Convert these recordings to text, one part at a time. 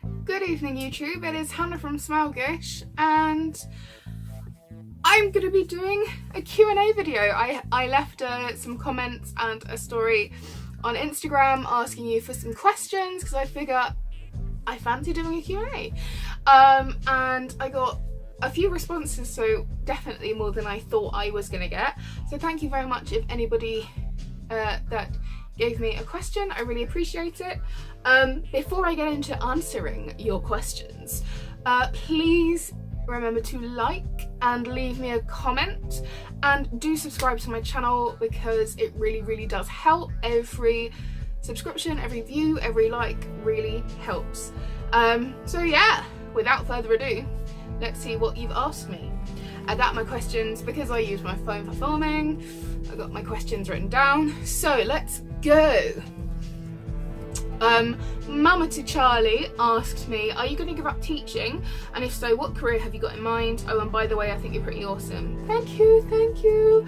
Good evening, YouTube. It is Hannah from Smaugish, and I'm going to be doing a Q&A video. I left some comments and a story on Instagram asking you for some questions because I figure I fancy doing a Q&A. And I got a few responses, so definitely more than I thought I was going to get. So thank you very much if anybody that gave me a question. I really appreciate it. Before I get into answering your questions, please remember to like and leave me a comment, and do subscribe to my channel because it really does help. Every subscription, every view, every like really helps. So yeah, without further ado, let's see what you've asked me. I got my questions because I use my phone for filming. I got my questions written down, so let's go. Mama to Charlie asked me, are you going to give up teaching? And if so, what career have you got in mind? Oh, and by the way, I think you're pretty awesome. Thank you, thank you.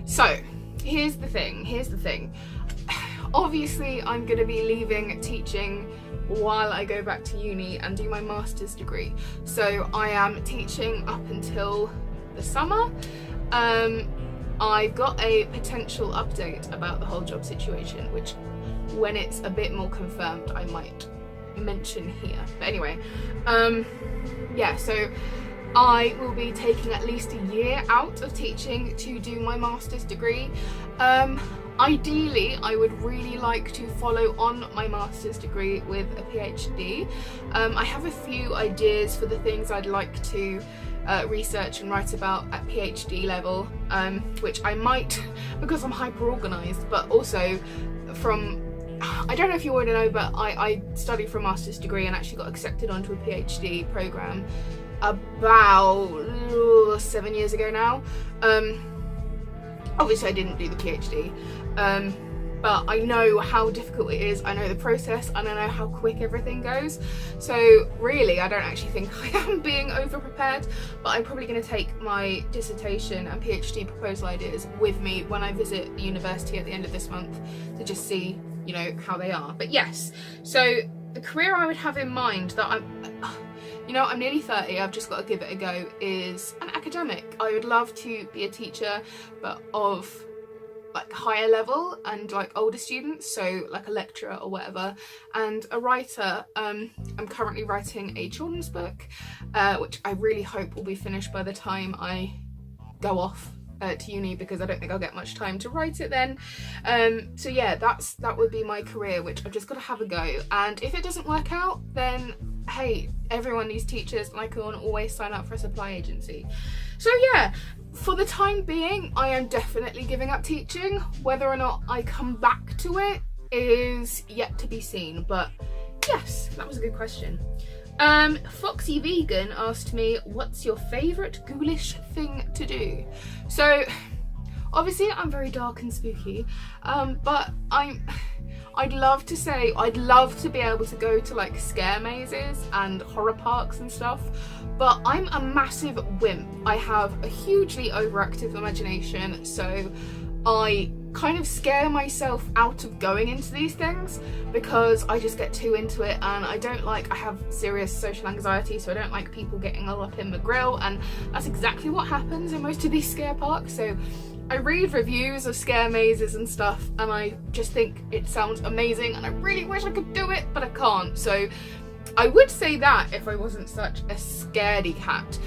So here's the thing. Obviously, I'm going to be leaving teaching while I go back to uni and do my master's degree. So I am teaching up until the summer. I've got a potential update about the whole job situation, which when it's a bit more confirmed I might mention here. But anyway, yeah, so I will be taking at least a year out of teaching to do my master's degree. Ideally, I would really like to follow on my master's degree with a PhD. I have a few ideas for the things I'd like to research and write about at PhD level, which I might, because I'm hyper organised, but also from, I don't know if you already know, but I studied for a master's degree and actually got accepted onto a PhD programme about 7 years ago now. Obviously I didn't do the PhD, but I know how difficult it is, I know the process, and I know how quick everything goes. So really, I don't actually think I am being over prepared, but I'm probably going to take my dissertation and PhD proposal ideas with me when I visit the university at the end of this month to just see, you know, how they are. But yes, so the career I would have in mind that I'm nearly 30, I've just got to give it a go, is an academic. I would love to be a teacher, but of like higher level and like older students, so like a lecturer or whatever, and a writer. I'm currently writing a children's book, which I really hope will be finished by the time I go off to uni, because I don't think I'll get much time to write it then. So yeah, that would be my career, which I've just got to have a go, and if it doesn't work out, then hey, everyone needs teachers, and I can always sign up for a supply agency. So yeah, for the time being, I am definitely giving up teaching. Whether or not I come back to it is yet to be seen, but yes, that was a good question. Foxy Vegan asked me, what's your favourite ghoulish thing to do? So obviously I'm very dark and spooky, but I'd love to be able to go to like scare mazes and horror parks and stuff, but I'm a massive wimp. I have a hugely overactive imagination, so I kind of scare myself out of going into these things because I just get too into it, and I have serious social anxiety, so I don't like people getting all up in the grill, and that's exactly what happens in most of these scare parks. So I read reviews of scare mazes and stuff, and I just think it sounds amazing, and I really wish I could do it, but I can't. So I would say that if I wasn't such a scaredy cat.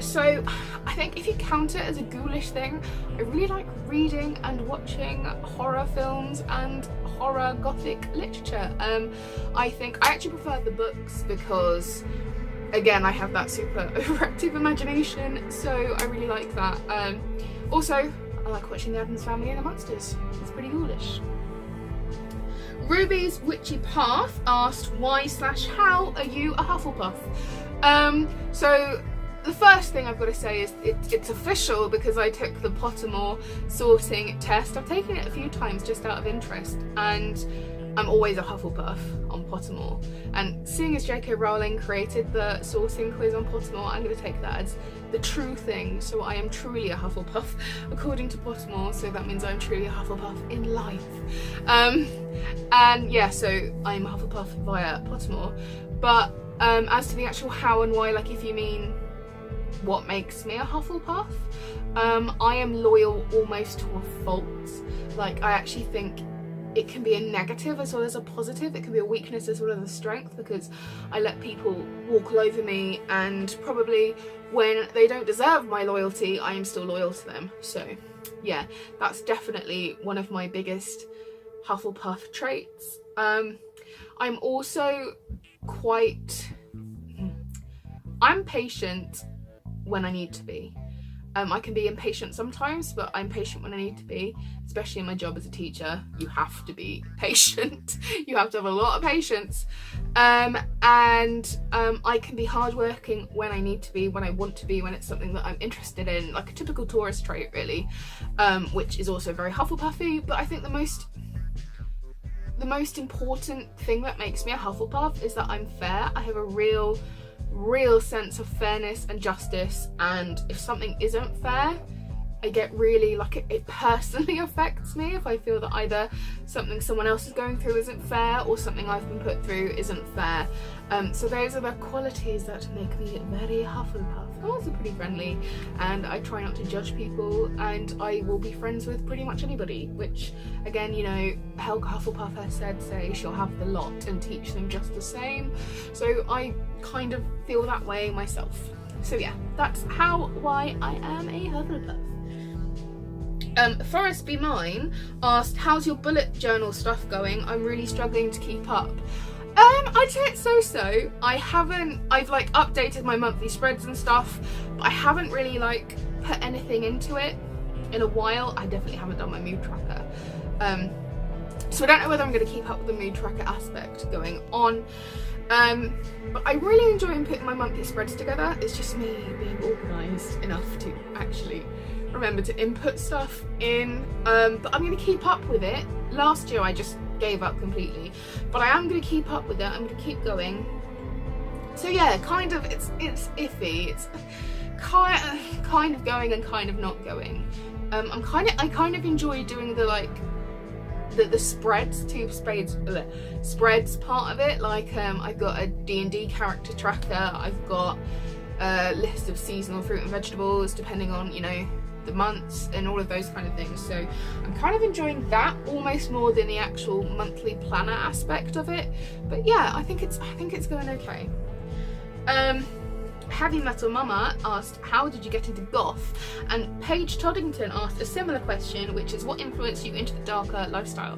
So I think if you count it as a ghoulish thing, I really like reading and watching horror films and horror gothic literature. I think I actually prefer the books because, again, I have that super overactive imagination, so I really like that. Also, I like watching The Addams Family and the Monsters. It's pretty ghoulish. Ruby's Witchy Path asked, why/how are you a Hufflepuff? So the first thing I've got to say is it's official because I took the Pottermore sorting test. I've taken it a few times just out of interest, and I'm always a Hufflepuff on Pottermore. And seeing as J.K. Rowling created the sorting quiz on Pottermore, I'm going to take that as the true thing. So I am truly a Hufflepuff according to Pottermore, so that means I'm truly a Hufflepuff in life. And yeah, so I'm a Hufflepuff via Pottermore. But as to the actual how and why, like if you mean what makes me a Hufflepuff, I am loyal almost to a fault. Like I actually think it can be a negative as well as a positive. It can be a weakness as well as a strength, because I let people walk all over me, and probably when they don't deserve my loyalty, I am still loyal to them. So yeah, that's definitely one of my biggest Hufflepuff traits. I'm also I'm patient when I need to be. I can be impatient sometimes, but I'm patient when I need to be, especially in my job as a teacher. You have to be patient. You have to have a lot of patience. And I can be hardworking when I need to be, when I want to be, when it's something that I'm interested in, like a typical Taurus trait really, which is also very Hufflepuffy. But I think the most important thing that makes me a Hufflepuff is that I'm fair. I have a real sense of fairness and justice, and if something isn't fair, I get really, like, it personally affects me if I feel that either something someone else is going through isn't fair or something I've been put through isn't fair. So those are the qualities that make me very Hufflepuff. I'm also pretty friendly, and I try not to judge people, and I will be friends with pretty much anybody, which again, you know, Helga Hufflepuff has said, say she'll have the lot and teach them just the same. So I kind of feel that way myself. So yeah, that's why I am a Hufflepuff. Forrest Be Mine asked, how's your bullet journal stuff going? I'm really struggling to keep up. I'd say it's so-so. I've like updated my monthly spreads and stuff, but I haven't really like put anything into it in a while. I definitely haven't done my mood tracker. So I don't know whether I'm going to keep up with the mood tracker aspect going on. But I really enjoy putting my monthly spreads together. It's just me being organised enough to actually remember to input stuff in. But I'm going to keep up with it. Last year I just gave up completely, but I am going to keep up with it. I'm going to keep going. So yeah, kind of, it's iffy. It's kind of going and kind of not going. I kind of enjoy doing the spreads part of it. Like I've got a D&D character tracker. I've got a list of seasonal fruit and vegetables depending on, you know, the months and all of those kind of things. So I'm kind of enjoying that almost more than the actual monthly planner aspect of it. But yeah, I think it's going okay. Heavy Metal Mama asked, how did you get into goth? And Paige Toddington asked a similar question, which is, what influenced you into the darker lifestyle?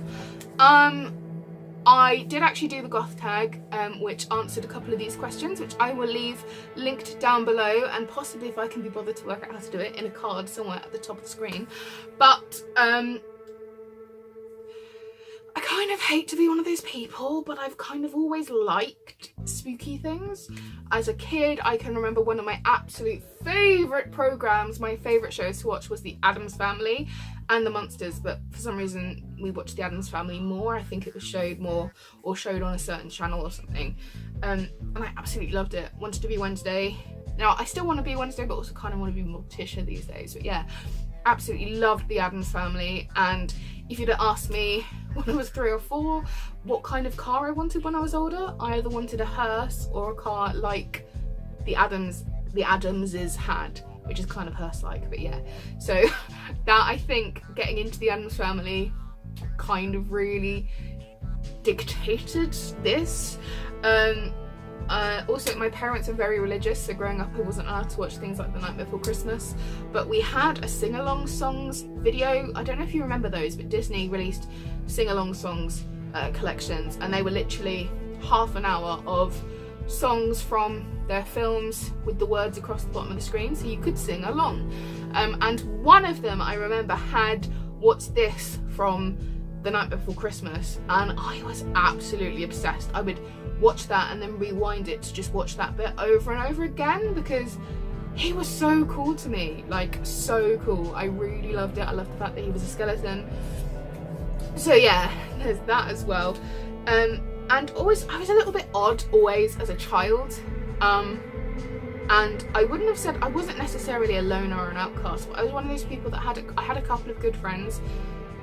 I did actually do the goth tag, which answered a couple of these questions, which I will leave linked down below, and possibly, if I can be bothered to work out how to do it, in a card somewhere at the top of the screen. But I kind of hate to be one of those people, but I've kind of always liked spooky things. As a kid, I can remember one of my absolute favourite programmes, my favourite shows to watch was The Addams Family and The Munsters, but for some reason we watched The Addams Family more. I think it was showed more, or showed on a certain channel or something. And I absolutely loved it. Wanted to be Wednesday. Now, I still want to be Wednesday, but also kind of want to be Morticia these days. But yeah, absolutely loved The Addams Family. And if you'd have asked me when I was 3 or 4 what kind of car I wanted when I was older, I either wanted a hearse or a car like the Addamses had, which is kind of hearse-like, but yeah. So that, I think, getting into the Addams Family kind of really dictated this. Also, my parents are very religious, so growing up I wasn't allowed to watch things like The Night Before Christmas, but we had a sing-along songs video. I don't know if you remember those, but Disney released sing-along songs collections, and they were literally half an hour of songs from their films with the words across the bottom of the screen, so you could sing along. And one of them, I remember, had What's This from The Night Before Christmas, and I was absolutely obsessed. I would watch that and then rewind it to just watch that bit over and over again, because he was so cool to me, like so cool. I really loved it. I loved the fact that he was a skeleton. So yeah, there's that as well. And always, I was a little bit odd always as a child. And I wouldn't have said I wasn't necessarily a loner or an outcast, but I was one of those people that I had a couple of good friends,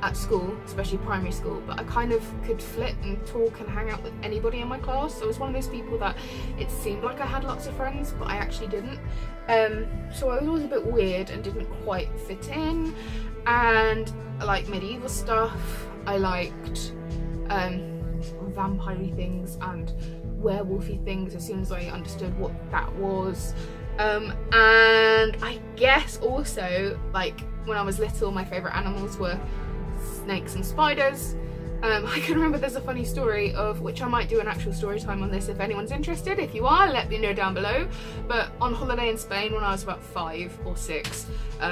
at school, especially primary school, but I kind of could flit and talk and hang out with anybody in my class. So I was one of those people that it seemed like I had lots of friends, but I actually didn't. So I was always a bit weird and didn't quite fit in. And I liked medieval stuff. I liked vampire-y things and werewolfy things as soon as I understood what that was. And I guess also, like, when I was little, my favourite animals were snakes and spiders. I can remember there's a funny story of which I might do an actual story time on this if anyone's interested. If you are, let me know down below. But on holiday in Spain when I was about 5 or 6,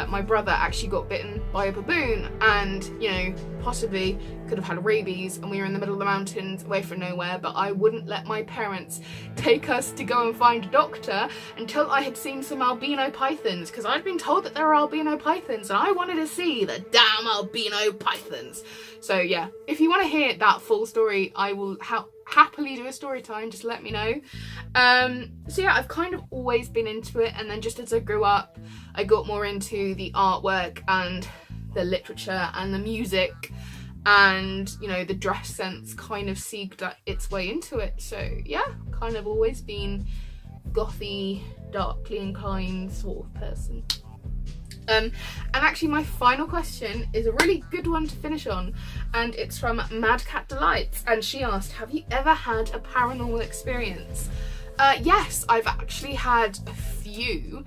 my brother actually got bitten by a baboon and, you know, possibly could have had rabies, and we were in the middle of the mountains away from nowhere, but I wouldn't let my parents take us to go and find a doctor until I had seen some albino pythons, because I'd been told that there are albino pythons and I wanted to see the damn albino pythons. So yeah, if you want to hear that full story, I will happily do a story time, just let me know. So yeah, I've kind of always been into it, and then just as I grew up, I got more into the artwork and the literature and the music, and, you know, the dress sense kind of seeped its way into it. So yeah, kind of always been gothy, darkly inclined sort of person. And actually my final question is a really good one to finish on, and it's from Mad Cat Delights, and she asked, have you ever had a paranormal experience? Yes, I've actually had a few,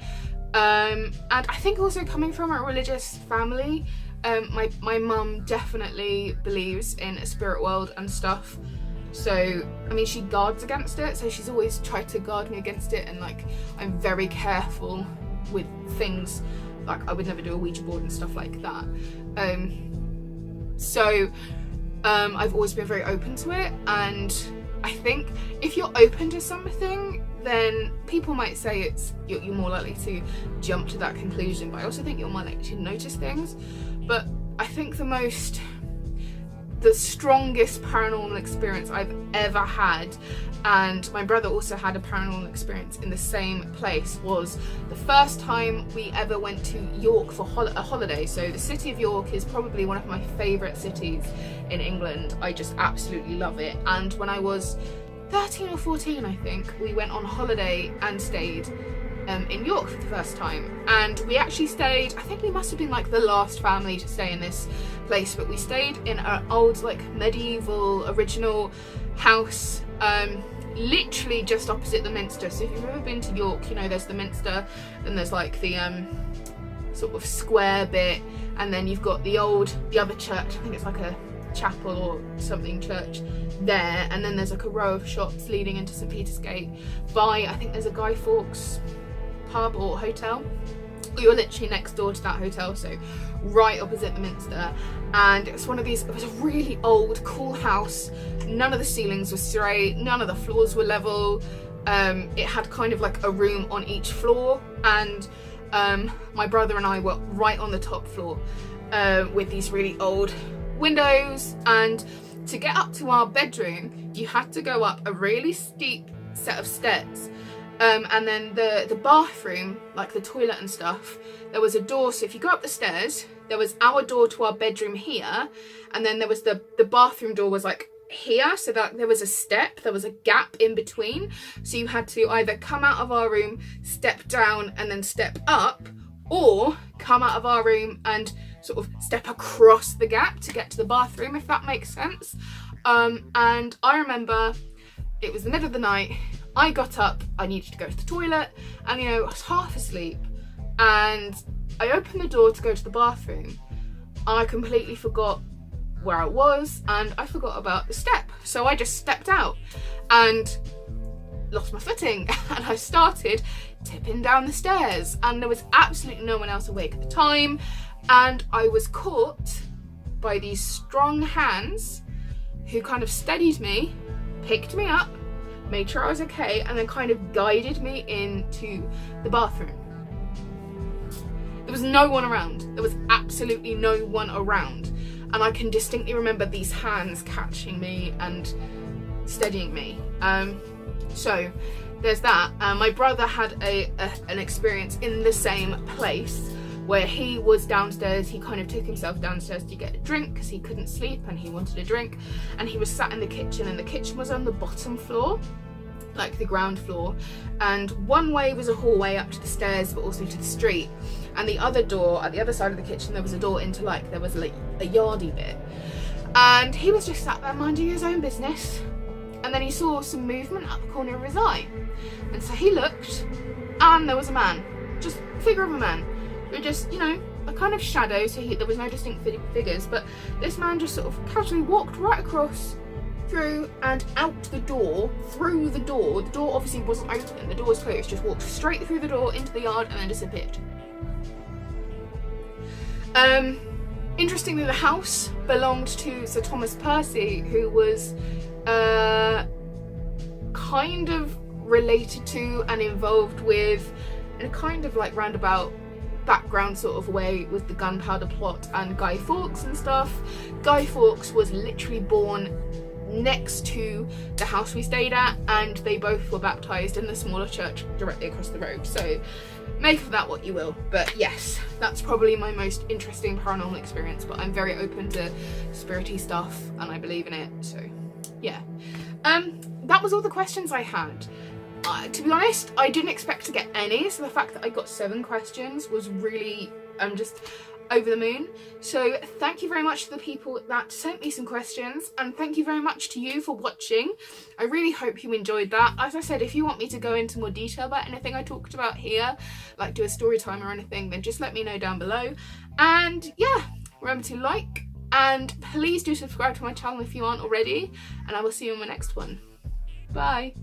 and I think also coming from a religious family, my mum definitely believes in a spirit world and stuff. So, I mean, she guards against it, so she's always tried to guard me against it, and like, I'm very careful with things. Like, I would never do a Ouija board and stuff like that. I've always been very open to it, and I think if you're open to something, then people might say you're more likely to jump to that conclusion, but I also think you're more likely to notice things. But I think the strongest paranormal experience I've ever had, and my brother also had a paranormal experience in the same place, was the first time we ever went to York for a holiday. So the city of York is probably one of my favourite cities in England. I just absolutely love it. And when I was 13 or 14, I think, we went on holiday and stayed in York for the first time, and we actually stayed, I think we must have been like the last family to stay in this place, but we stayed in an old, like, medieval original house, literally just opposite the Minster. So if you've ever been to York, you know there's the Minster, then there's like the sort of square bit, and then you've got the other church, I think it's like a chapel or something church there, and then there's like a row of shops leading into St Peter's Gate by, I think there's a Guy Fawkes pub or hotel. We were literally next door to that hotel, so right opposite the Minster, and it was one of these, it was a really old, cool house. None of the ceilings were straight, none of the floors were level. It had kind of like a room on each floor, and my brother and I were right on the top floor with these really old windows, and to get up to our bedroom you had to go up a really steep set of stairs, and then the bathroom, like the toilet and stuff, there was a door. So if you go up the stairs, there was our door to our bedroom here, and then there was the bathroom door was like here, so that there was a step, there was a gap in between, so you had to either come out of our room, step down and then step up, or come out of our room and sort of step across the gap to get to the bathroom, if that makes sense. And I remember it was the middle of the night, I got up, I needed to go to the toilet, and you know, I was half asleep, and I opened the door to go to the bathroom. I completely forgot where I was, and I forgot about the step, so I just stepped out and lost my footing, and I started tipping down the stairs, and there was absolutely no one else awake at the time, and I was caught by these strong hands who kind of steadied me, picked me up, made sure I was okay, and then kind of guided me into the bathroom. There was no one around. There was absolutely no one around, and I can distinctly remember these hands catching me and steadying me. So there's that. My brother had an experience in the same place, where he was downstairs. He kind of took himself downstairs to get a drink because he couldn't sleep and he wanted a drink, and he was sat in the kitchen, and the kitchen was on the bottom floor, like the ground floor, and one way was a hallway up to the stairs but also to the street, and the other door at the other side of the kitchen, there was a door into like, there was like a yardy bit, and he was just sat there minding his own business, and then he saw some movement at the corner of his eye, and so he looked, and there was a man, just a figure of a man, who just, you know, a kind of shadow, so there was no distinct figures, but this man just sort of casually walked right across, through and out the door, through the door. The door obviously wasn't open, the door was closed, just walked straight through the door into the yard and then disappeared. Interestingly, the house belonged to Sir Thomas Percy, who was kind of related to and involved with, in a kind of like roundabout background sort of way, with the gunpowder plot and Guy Fawkes and stuff. Guy Fawkes was literally born next to the house we stayed at, and they both were baptised in the smaller church directly across the road, so make of that what you will. But yes, that's probably my most interesting paranormal experience, but I'm very open to spirity stuff and I believe in it, so yeah. That was all the questions I had. To be honest, I didn't expect to get any, so the fact that I got 7 questions was really, just over the moon. So thank you very much to the people that sent me some questions, and thank you very much to you for watching. I really hope you enjoyed that. As I said, if you want me to go into more detail about anything I talked about here, like do a story time or anything, then just let me know down below. And yeah, remember to like, and please do subscribe to my channel if you aren't already, and I will see you in my next one. Bye.